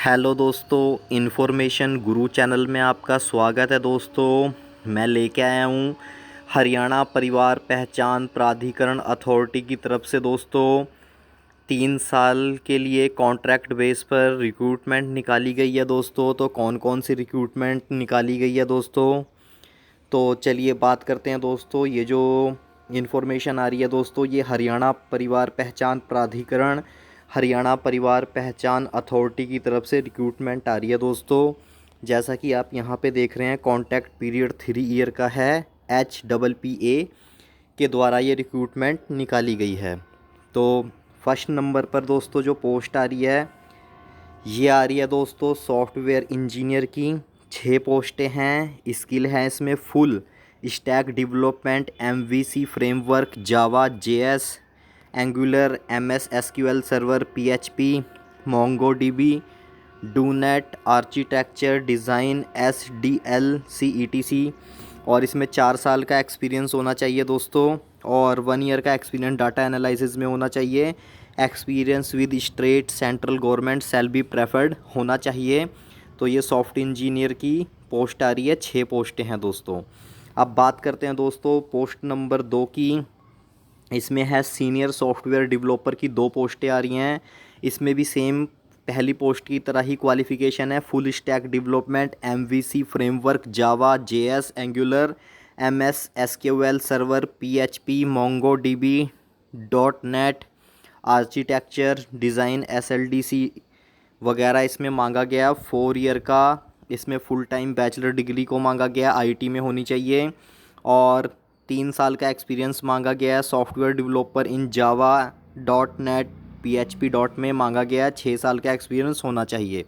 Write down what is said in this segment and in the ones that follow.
Hello दोस्तों, information गुरु channel में आपका स्वागत है। दोस्तों मैं लेके आया हूँ हरियाणा परिवार पहचान प्राधिकरण अथॉरिटी की तरफ से दोस्तों 3 साल के लिए कॉन्ट्रैक्ट बेस पर रिक्रूटमेंट निकाली गई है। दोस्तों तो कौन कौन सी रिक्रूटमेंट निकाली गई है दोस्तों, तो चलिए बात करते हैं। दोस्तों ये जो इन्फॉर्मेशन आ रही है दोस्तों, ये हरियाणा परिवार पहचान प्राधिकरण हरियाणा परिवार पहचान अथॉरिटी की तरफ से रिक्रूटमेंट आ रही है दोस्तों। जैसा कि आप यहाँ पे देख रहे हैं, कॉन्ट्रैक्ट पीरियड 3 ईयर का है। HPPA के द्वारा ये रिक्रूटमेंट निकाली गई है। तो फर्स्ट नंबर पर दोस्तों जो पोस्ट आ रही है, ये आ रही है दोस्तों सॉफ्टवेयर इंजीनियर की। 6 पोस्टें हैं। स्किल है इसमें full stack development, MVC framework, Java, JS, Angular, MS SQL server, PHP, MongoDB, dot net, architecture design, SDL, CETC। और इसमें 4 साल का एक्सपीरियंस होना चाहिए दोस्तों, और 1 ईयर का एक्सपीरियंस डाटा एनालिसिस में होना चाहिए। Experience with state central government shell be preferred होना चाहिए। तो ये सॉफ्ट इंजीनियर की पोस्ट आ रही है। 6 पोस्टें हैं दोस्तों। अब बात करते हैं दोस्तों पोस्ट नंबर 2 की। इसमें है सीनियर सॉफ्टवेयर डेवलपर की 2 पोस्टें आ रही हैं। इसमें भी सेम पहली पोस्ट की तरह ही क्वालिफ़िकेशन है। Full stack development, MVC framework, Java, JS, Angular, MS SQL server, PHP, MongoDB, .NET, architecture design, SLDC वगैरह इसमें मांगा गया। 4 ईयर का इसमें फुल टाइम बैचलर डिग्री को मांगा गया, IT में होनी चाहिए। और 3 साल का एक्सपीरियंस मांगा गया है। Software developer in Java, .NET, PHP में मांगा गया है। 6 साल का एक्सपीरियंस होना चाहिए।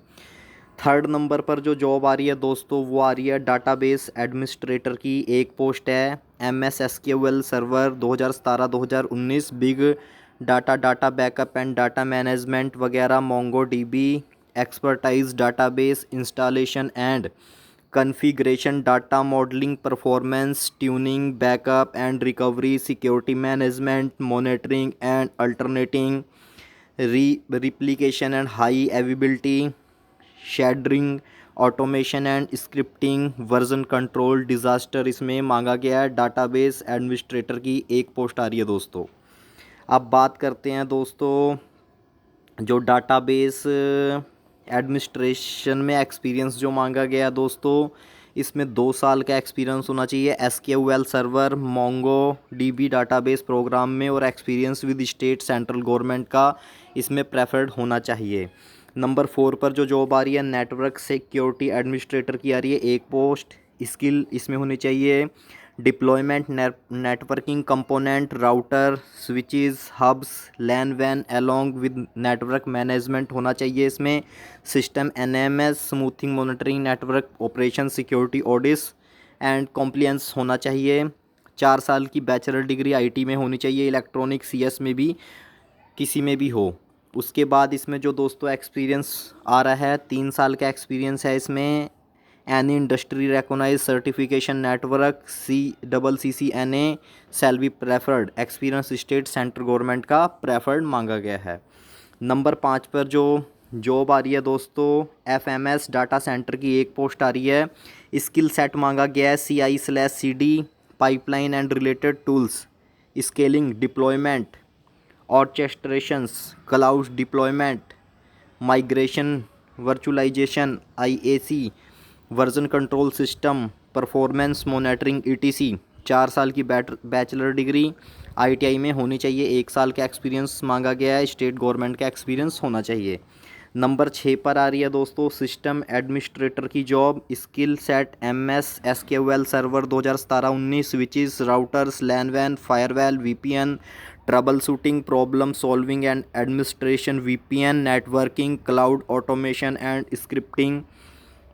थर्ड नंबर पर जो जॉब आ रही है दोस्तों, वो आ रही है डाटाबेस एडमिनिस्ट्रेटर की। 1 पोस्ट है। MS SQL server 2017-2019, big data backup and data management वगैरह, MongoDB, expertise database installation and configuration, data modelling, performance tuning, backup and recovery, security management, monitoring and alternating, replication and high availability, sharding, automation and scripting, version control, disaster इसमें मांगा गया है। Database administrator की 1 post आ रही है दोस्तों। अब बात करते हैं दोस्तों जो डाटाबेस एडमिनिस्ट्रेशन में एक्सपीरियंस जो मांगा गया दोस्तों, इसमें 2 साल का एक्सपीरियंस होना चाहिए। SQL server, MongoDB database program में, और experience with state central government का इसमें प्रेफर्ड होना चाहिए। नंबर 4 पर जो जॉब आ रही है नेटवर्क सिक्योरिटी एडमिनिस्ट्रेटर की आ रही है। 1 पोस्ट। स्किल इसमें होनी चाहिए deployment, networking component, router, switches, hubs, LAN वैन अलोंग विद नेटवर्क मैनेजमेंट होना चाहिए इसमें। System NMS, smoothing monitoring, network operation, security audits and compliance होना चाहिए। 4 साल की बैचलर डिग्री IT में होनी चाहिए। इलेक्ट्रॉनिक CS में भी किसी में भी हो। उसके बाद इसमें जो दोस्तों एक्सपीरियंस आ रहा है, 3 साल का एक्सपीरियंस है इसमें। Any industry recognise certification network, CCCNA shall be preferred. Experience state central government का प्रेफर्ड मांगा गया है। नंबर 5 पर जो जॉब आ रही है दोस्तों, FMS डाटा सेंटर की 1 पोस्ट आ रही है। स्किल सेट मांगा गया है CI/CD, pipeline and related tools, scaling, deployment, orchestrations, cloud deployment, migration, virtualisation, IAC, version control system, performance monitoring, ETC। 4 साल की बैचलर डिग्री ITI में होनी चाहिए। 1 साल का एक्सपीरियंस मांगा गया है। स्टेट गवर्नमेंट का एक्सपीरियंस होना चाहिए। नंबर 6 पर आ रही है दोस्तों सिस्टम एडमिनिस्ट्रेटर की job. Skill set MS SQL server 2017-19, switches, routers, LAN वैन, firewall, VPN, troubleshooting, problem solving and administration, VPN, networking, cloud automation and scripting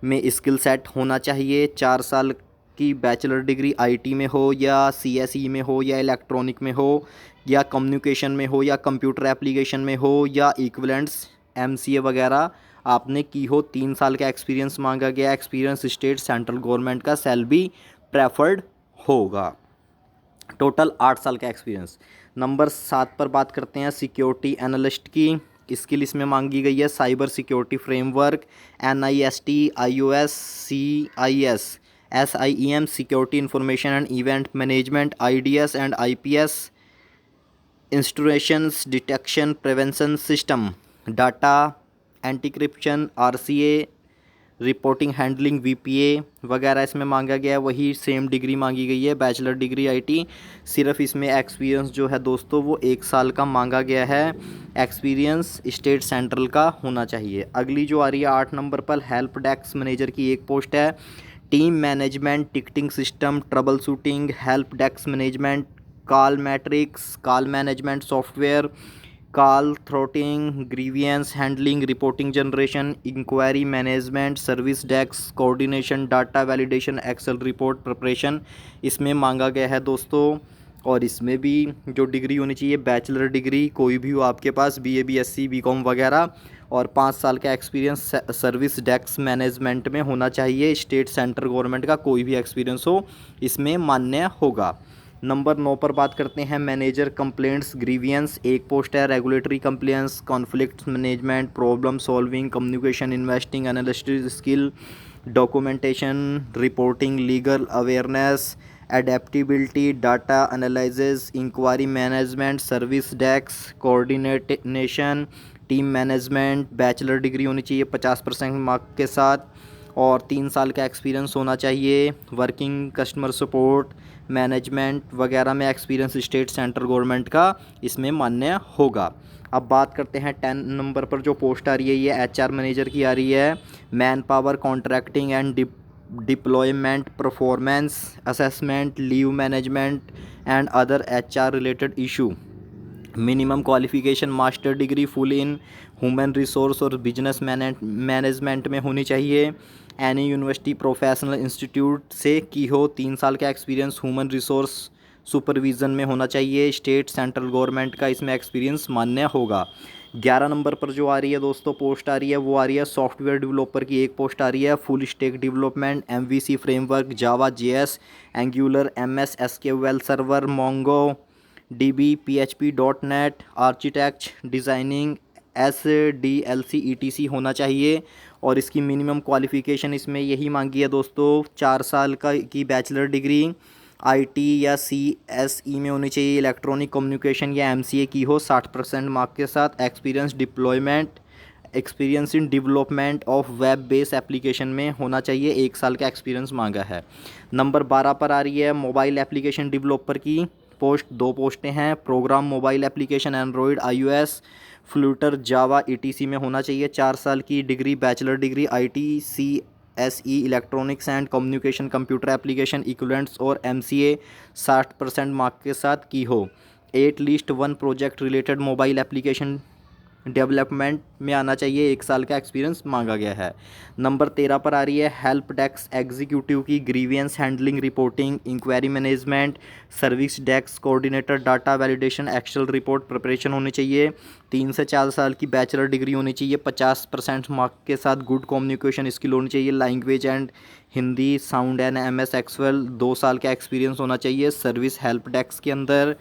में स्किल सेट होना चाहिए। 4 साल की बैचलर डिग्री IT में हो, या CSE में हो, या इलेक्ट्रॉनिक में हो, या कम्युनिकेशन में हो, या कंप्यूटर एप्लीकेशन में हो, या इक्विवेलेंट्स MCA वगैरह आपने की हो। 3 साल का एक्सपीरियंस मांगा गया। एक्सपीरियंस स्टेट सेंट्रल गवर्नमेंट का शैल बी प्रेफर्ड होगा। टोटल 8 साल का एक्सपीरियंस। नंबर 7 पर बात करते हैं सिक्योरिटी एनालिस्ट की। स्किल इसमें मांगी गई है cyber security framework, NIST, iOS, CIS, SIEM, security information and event management, IDS and IPS, installations detection prevention system, data encryption, RCA, reporting handling, VPA वगैरह इसमें मांगा गया है। वही सेम डिग्री मांगी गई है, बैचलर डिग्री IT। सिर्फ इसमें एक्सपीरियंस जो है दोस्तों वो 1 साल का मांगा गया है। एक्सपीरियंस स्टेट सेंट्रल का होना चाहिए। अगली जो आ रही है 8 नंबर पर, हेल्प डेस्क मैनेजर की एक पोस्ट है। Team management, ticketing system, trouble shooting, help desk management, call matrix, call management software, call throttling, grievance handling, reporting generation, inquiry management, service desk coordination, data validation, Excel report preparation इसमें मांगा गया है दोस्तों। और इसमें भी जो डिग्री होनी चाहिए बैचलर डिग्री कोई भी हो आपके पास, BA, BSc, BCom वगैरह, और 5 साल का एक्सपीरियंस सर्विस डेस्क मैनेजमेंट में होना चाहिए। स्टेट सेंट्रल गवर्नमेंट का कोई भी एक्सपीरियंस हो इसमें मान्य होगा। नंबर 9 पर बात करते हैं, मैनेजर कंप्लेंट्स ग्रीवियंस एक पोस्ट है। Regulatory complaints, conflict management, problem solving, communication, investing analysis skill, documentation, reporting, legal awareness, adaptability, data analysis, inquiry management, service desk coordination, team management. Bachelor degree होनी चाहिए 50% mark के साथ, और 3 साल का experience होना चाहिए। वर्किंग कस्टमर सपोर्ट मैनेजमेंट वगैरह में एक्सपीरियंस स्टेट सेंट्रल गवर्नमेंट का इसमें मान्य होगा। अब बात करते हैं 10 नंबर पर जो पोस्ट आ रही है, ये HR मैनेजर की आ रही है। Man power, contracting and deployment, performance assessment, leave management and other HR related issue. Minimum qualification master degree full in human resource और बिजनेस मैनेजमेंट में होनी चाहिए। एनी यूनिवर्सिटी प्रोफेशनल इंस्टीट्यूट से की हो। 3 साल का एक्सपीरियंस ह्यूमन रिसोर्स सुपरविज़न में होना चाहिए। स्टेट सेंट्रल गवर्नमेंट का इसमें एक्सपीरियंस मान्य होगा। 11 नंबर पर जो आ रही है दोस्तों पोस्ट आ रही है, वो आ रही है सॉफ्टवेयर डेवलपर की एक पोस्ट आ रही है। Full stack development, MVC framework, Java, JS, Angular, MS SQL server, Mongo DB, PHP, .NET, architect, designing, SDLC, ETC होना चाहिए। और इसकी मिनिमम क्वालिफ़िकेशन इसमें यही मांगी है दोस्तों, 4 साल की बैचलर डिग्री IT या CSE में होनी चाहिए। इलेक्ट्रॉनिक कम्युनिकेशन या MCA की हो 60% मार्क के साथ। Experience in development of web based application में होना चाहिए। 1 साल का एक्सपीरियंस मांगा है। नंबर 12 पर आ रही है मोबाइल एप्लीकेशन डेवलपर की पोस्ट। 2 पोस्टें हैं। Program mobile application Android, iOS, Flutter, Java, ETC में होना चाहिए। 4 साल की degree bachelor degree IT, CSE, electronics and communication, computer application equivalents और MCA 60% मार्क के साथ की हो। At least 1 project related mobile application development में आना चाहिए। 1 साल का एक्सपीरियंस मांगा गया है। नंबर 13 पर आ रही है हेल्प डेस्क एग्जीक्यूटिव की grievance handling, reporting, inquiry management, service desk coordinator, data validation, Excel report preparation होनी चाहिए। 3 से 4 साल की बैचलर डिग्री होनी चाहिए। 50% मार्क के साथ गुड कम्युनिकेशन स्किल होनी चाहिए। Language and Hindi sound and MS Excel. 2 साल का एक्सपीरियंस होना चाहिए सर्विस हेल्प डेस्क के अंदर।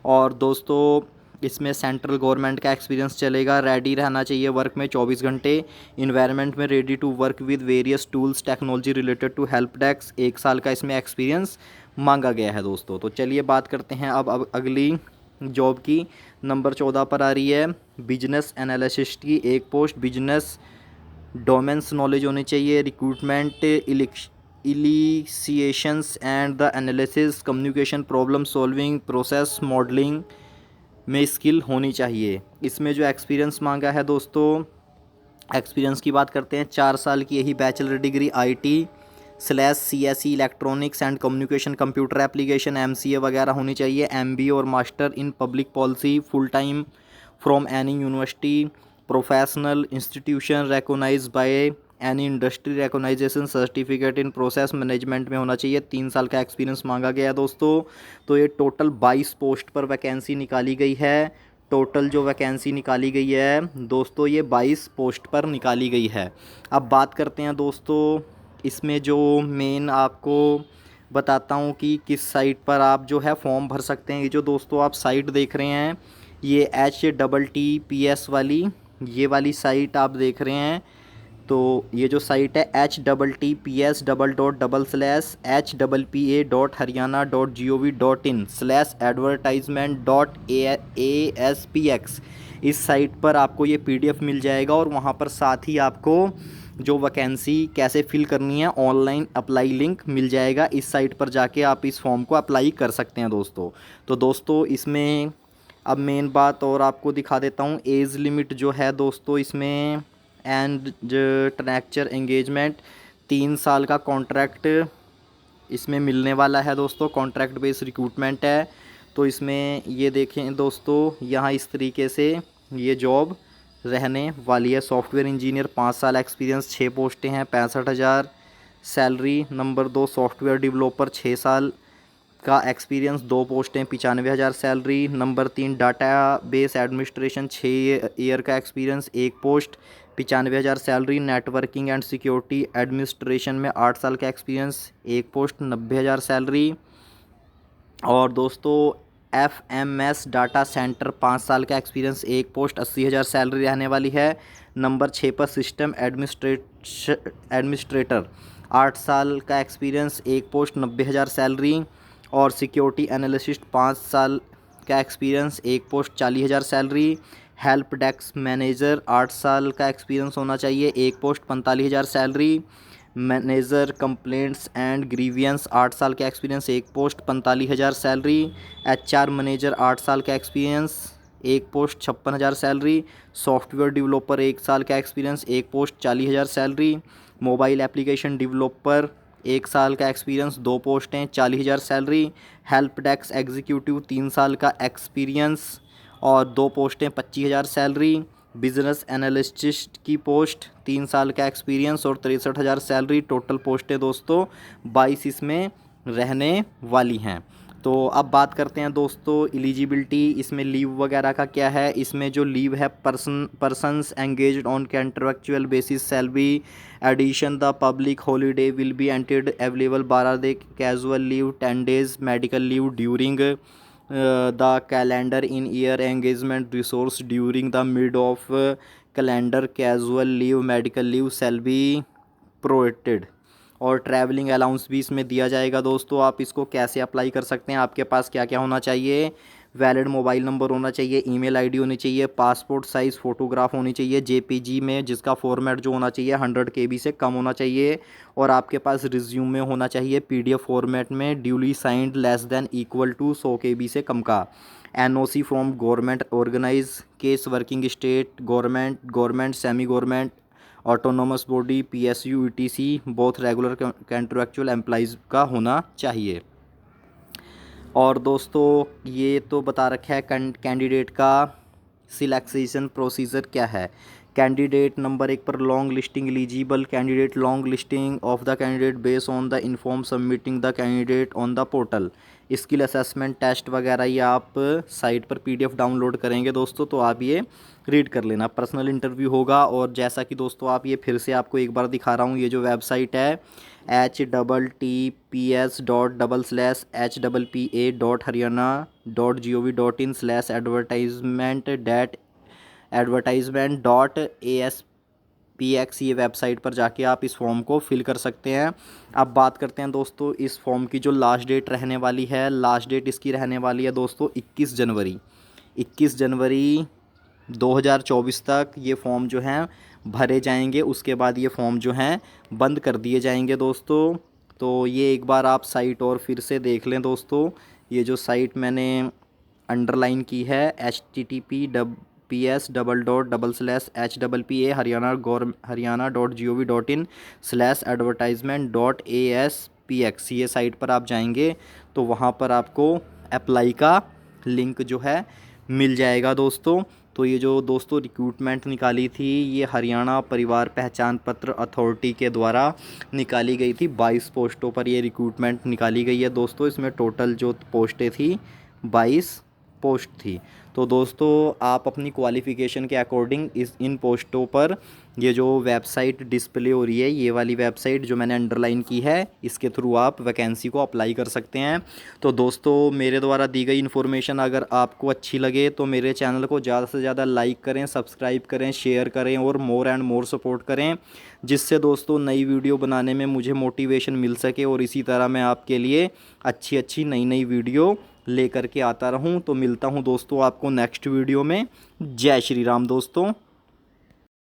और दोस्तों इसमें सेंट्रल गवर्नमेंट का एक्सपीरियंस चलेगा। रेडी रहना चाहिए वर्क में 24 घंटे। इन्वायरमेंट में ready to work with various tools technology related to help desk. 1 साल का इसमें एक्सपीरियंस मांगा गया है दोस्तों। तो चलिए बात करते हैं अब अगली जॉब की। नंबर 14 पर आ रही है बिजनेस एनालिसिस्ट की एक पोस्ट। बिजनेस डोमेन्स नॉलेज होनी चाहिए। Recruitment, elicitations and the analysis, communication, problem solving, process modelling में स्किल होनी चाहिए। इसमें जो एक्सपीरियंस मांगा है दोस्तों, एक्सपीरियंस की बात करते हैं। 4 साल की यही bachelor degree IT/CSE, electronics and communication, computer application, MCA वगैरह होनी चाहिए। MBA और master in public policy, full time from any university, professional institution recognised by any industry recognition, certificate in process management में होना चाहिए। 3 साल का एक्सपीरियंस मांगा गया है दोस्तों। तो ये टोटल 22 पोस्ट पर वैकेंसी निकाली गई है। टोटल जो वैकेंसी निकाली गई है दोस्तों ये 22 पोस्ट पर निकाली गई है। अब बात करते हैं दोस्तों इसमें जो मेन आपको बताता हूँ कि किस साइट पर आप जो है फॉर्म भर सकते हैं। ये जो दोस्तों आप साइट देख रहे हैं ये HTTPS वाली ये वाली साइट आप देख रहे हैं, तो ये जो साइट है https://http://hriana.gov.in/advertisement.aspx, इस साइट पर आपको ये PDF मिल जाएगा। और वहाँ पर साथ ही आपको जो वैकेंसी कैसे फिल करनी है ऑनलाइन अप्लाई लिंक मिल जाएगा। इस साइट पर जाके आप इस फॉर्म को अप्लाई कर सकते हैं दोस्तों। तो दोस्तों इसमें अब मेन बात और आपको दिखा देता हूँ, एज लिमिट जो है दोस्तों इसमें, एंड ट्रैक्चर एंगेजमेंट 3 साल का कॉन्ट्रैक्ट इसमें मिलने वाला है दोस्तों। कॉन्ट्रैक्ट बेस्ड रिक्रूटमेंट है। तो इसमें ये देखें दोस्तों, यहाँ इस तरीके से ये जॉब रहने वाली है। सॉफ्टवेयर इंजीनियर 5 साल एक्सपीरियंस, 6 पोस्टें हैं, 65,000 सैलरी। नंबर 2 सॉफ्टवेयर डेवलपर 6 साल का एक्सपीरियंस, 2 पोस्टें, 95,000 salary. Number 3 data base administration 6 year का experience, 1 post, 95,000 salary. Networking and security administration में 8 साल का एक्सपीरियंस, 1 पोस्ट, 90,000 सैलरी। और दोस्तों FMS डाटा सेंटर 5 साल का एक्सपीरियंस, 1 पोस्ट, 80,000 सैलरी रहने वाली है। नंबर 6 पर सिस्टम एडमिनिस्ट्रेटर 8 साल का एक्सपीरियंस, 1 पोस्ट, 90,000 सैलरी। और सिक्योरिटी एनालिसिस्ट 5 साल का experience, 1 post, 40,000 salary. Help desk manager 8 साल का एक्सपीरियंस होना चाहिए, 1 post, 45,000 salary. Manager complaints and grievance 8 साल का experience, 1 post, 45,000 salary. HR manager 8 साल का experience, 1 post, 56,000 salary. Software developer 1 साल का experience, 1 post, 40,000 salary. Mobile application developer 1 साल का एक्सपीरियंस, 2 पोस्टें, 40,000 सैलरी। हेल्प डेस्क एग्जीक्यूटिव 3 साल का एक्सपीरियंस और 2 पोस्टें, 25,000 सैलरी। बिजनेस एनालिस्ट की पोस्ट 3 साल का एक्सपीरियंस और 63,000 सैलरी। टोटल पोस्टें दोस्तों 22 इसमें रहने वाली हैं। तो अब बात करते हैं दोस्तों एलिजिबिलिटी, इसमें लीव वगैरह का क्या है। इसमें जो लीव है, persons engaged on contractual basis shall be addition the public holiday will be entitled available 12 day casual leave, 10 days medical leave during the calendar in year engagement resource during the mid of calendar casual leave medical leave shall be prorated। और travelling allowance भी इसमें दिया जाएगा दोस्तों। आप इसको कैसे apply कर सकते हैं, आपके पास क्या क्या होना चाहिए, वैलिड मोबाइल नंबर होना चाहिए, ईमेल आईडी होनी चाहिए, पासपोर्ट साइज़ फ़ोटोग्राफ होनी चाहिए JPG में, जिसका फॉर्मेट जो होना चाहिए 100 KB से कम होना चाहिए। और आपके पास रिज्यूमे होना चाहिए PDF फॉर्मेट में, duly signed less than equal to 100 KB से कम का। NOC from government organise case working state, government semi government autonomous body PSU ETC both regular contractual employees का होना चाहिए। और दोस्तों ये तो बता रखा है कैंडिडेट का सिलेक्शन प्रोसीजर क्या है। कैंडिडेट नंबर 1 पर long listing eligible candidate, long listing of the candidate base on the inform submitting the candidate on the portal. Skill assessment test वगैरह ये आप साइट पर PDF डाउनलोड करेंगे दोस्तों, तो आप ये रीड कर लेना। पर्सनल इंटरव्यू होगा। और जैसा कि दोस्तों आप ये फिर से आपको एक बार दिखा रहा हूँ, ये जो वेबसाइट है https://httpa.haryana.gov.in/advertisement.aspx, ये वेबसाइट पर जाके आप इस फॉर्म को फिल कर सकते हैं। अब बात करते हैं दोस्तों इस फॉर्म की जो लास्ट डेट रहने वाली है। लास्ट डेट इसकी रहने वाली है दोस्तों 21 जनवरी 2024 तक ये फॉर्म जो हैं भरे जाएंगे। उसके बाद ये फॉर्म जो हैं बंद कर दिए जाएंगे दोस्तों। तो ये एक बार आप साइट और फिर से देख लें दोस्तों। ये जो साइट मैंने अंडरलाइन की है https://hriana.gov.in/advertisement.aspx, ये साइट पर आप जाएंगे तो वहाँ पर आपको अप्लाई का लिंक जो है मिल जाएगा दोस्तों। तो ये जो दोस्तों रिक्रूटमेंट निकाली थी ये हरियाणा परिवार पहचान पत्र अथॉरिटी के द्वारा निकाली गई थी। 22 पोस्टों पर ये रिक्रूटमेंट निकाली गई है दोस्तों। इसमें टोटल जो पोस्टें थी 22 पोस्ट थी। तो दोस्तों आप अपनी क्वालिफ़िकेशन के अकॉर्डिंग इन पोस्टों पर ये जो वेबसाइट डिस्प्ले हो रही है, ये वाली वेबसाइट जो मैंने अंडरलाइन की है, इसके थ्रू आप वैकेंसी को अप्लाई कर सकते हैं। तो दोस्तों, मेरे द्वारा दी गई इन्फॉर्मेशन अगर आपको अच्छी लगे तो मेरे चैनल को ज़्यादा से ज़्यादा लाइक करें, सब्सक्राइब करें, शेयर करें और मोर एंड मोर सपोर्ट करें, जिससे दोस्तों नई वीडियो बनाने में मुझे मोटिवेशन मिल सके और इसी तरह मैं आपके लिए अच्छी अच्छी नई नई वीडियो लेकर के आता रहूं। तो मिलता हूं दोस्तों आपको नेक्स्ट वीडियो में। जय श्री राम दोस्तों।